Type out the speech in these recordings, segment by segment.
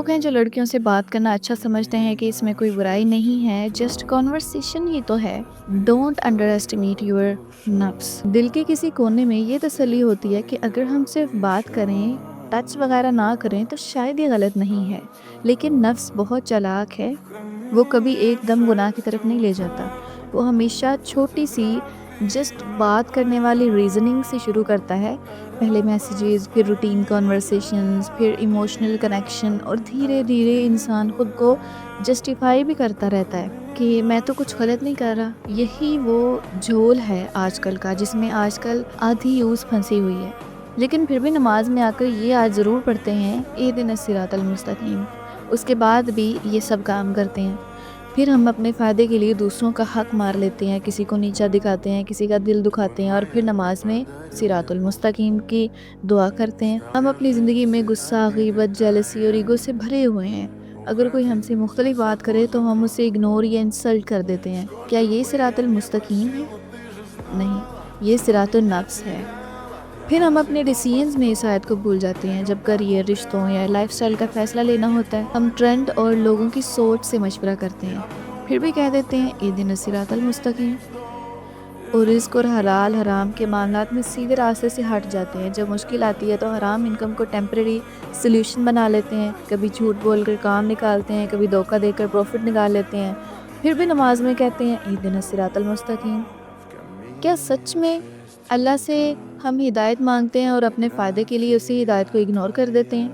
لوگ ہیں جو لڑکیوں سے بات کرنا اچھا سمجھتے ہیں کہ اس میں کوئی برائی نہیں ہے، جسٹ کانورسیشن ہی تو ہے۔ ڈونٹ انڈر ایسٹیمیٹ یور نفس۔ دل کے کسی کونے میں یہ تسلی ہوتی ہے کہ اگر ہم صرف بات کریں، ٹچ وغیرہ نہ کریں تو شاید یہ غلط نہیں ہے، لیکن نفس بہت چالاک ہے۔ وہ کبھی ایک دم گناہ کی طرف نہیں لے جاتا۔ وہ ہمیشہ چھوٹی سی جسٹ بات کرنے والی ریزننگ سے شروع کرتا ہے، پہلے میسیجز، پھر روٹین کانورسیشنز، پھر ایموشنل کنیکشن، اور دھیرے دھیرے انسان خود کو جسٹیفائی بھی کرتا رہتا ہے کہ میں تو کچھ غلط نہیں کر رہا۔ یہی وہ جھول ہے آج کل کا، جس میں آج کل آدھی یوز پھنسی ہوئی ہے۔ لیکن پھر بھی نماز میں آ کر یہ آج ضرور پڑھتے ہیں، اہدنا الصراط المستقیم۔ اس کے بعد بھی یہ سب کام کرتے ہیں۔ پھر ہم اپنے فائدے کے لیے دوسروں کا حق مار لیتے ہیں، کسی کو نیچا دکھاتے ہیں، کسی کا دل دکھاتے ہیں، اور پھر نماز میں صراط المستقیم کی دعا کرتے ہیں۔ ہم اپنی زندگی میں غصہ، غیبت، جیلسی اور ایگو سے بھرے ہوئے ہیں۔ اگر کوئی ہم سے مختلف بات کرے تو ہم اسے اگنور یا انسلٹ کر دیتے ہیں۔ کیا یہ صراط المستقیم ہے؟ نہیں، یہ صراط النفس ہے۔ پھر ہم اپنے ڈیسیژنز میں اس آیت کو بھول جاتے ہیں۔ جب کریئر، رشتوں یا لائف سٹائل کا فیصلہ لینا ہوتا ہے، ہم ٹرینڈ اور لوگوں کی سوچ سے مشورہ کرتے ہیں، پھر بھی کہہ دیتے ہیں اہدنا الصراط المستقیم، اور رزق اور حلال حرام کے معاملات میں سیدھے راستے سے ہٹ جاتے ہیں۔ جب مشکل آتی ہے تو حرام انکم کو ٹیمپریری سلیوشن بنا لیتے ہیں، کبھی جھوٹ بول کر کام نکالتے ہیں، کبھی دھوکہ دے کر پروفٹ نکال لیتے ہیں، پھر بھی نماز میں کہتے ہیں اہدنا الصراط المستقیم۔ کیا سچ میں اللہ سے ہم ہدایت مانگتے ہیں اور اپنے فائدے کے لیے اسی ہدایت کو اگنور کر دیتے ہیں؟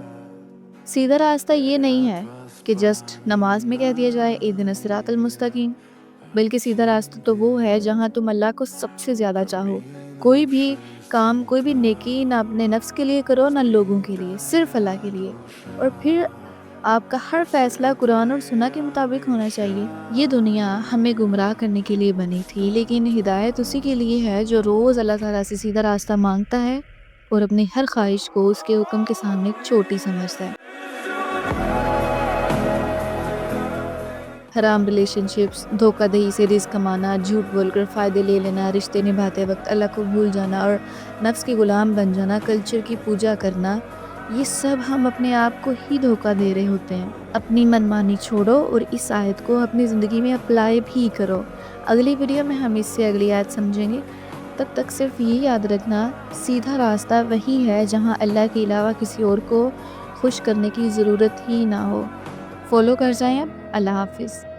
سیدھا راستہ یہ نہیں ہے کہ جسٹ نماز میں کہہ دیا جائے اہدنا الصراط المستقیم، بلکہ سیدھا راستہ تو وہ ہے جہاں تم اللہ کو سب سے زیادہ چاہو۔ کوئی بھی کام، کوئی بھی نیکی نہ اپنے نفس کے لیے کرو نہ لوگوں کے لیے، صرف اللہ کے لیے، اور پھر آپ کا ہر فیصلہ قرآن اور سنت کے مطابق ہونا چاہیے۔ یہ دنیا ہمیں گمراہ کرنے کے لیے بنی تھی، لیکن ہدایت اسی کے لیے ہے جو روز اللہ تعالیٰ سے سیدھا راستہ مانگتا ہے اور اپنی ہر خواہش کو اس کے حکم کے سامنے چھوٹی سمجھتا ہے۔ حرام ریلیشن شپس، دھوکہ دہی سے رزق کمانا، جھوٹ بول کر فائدے لے لینا، رشتے نبھاتے وقت اللہ کو بھول جانا اور نفس کے غلام بن جانا، کلچر کی پوجا کرنا، یہ سب ہم اپنے آپ کو ہی دھوکہ دے رہے ہوتے ہیں۔ اپنی منمانی چھوڑو اور اس آیت کو اپنی زندگی میں اپلائی بھی کرو۔ اگلی ویڈیو میں ہم اس سے اگلی آیت سمجھیں گے۔ تب تک صرف یہ یاد رکھنا، سیدھا راستہ وہی ہے جہاں اللہ کے علاوہ کسی اور کو خوش کرنے کی ضرورت ہی نہ ہو۔ فالو کر جائیں اب۔ اللہ حافظ۔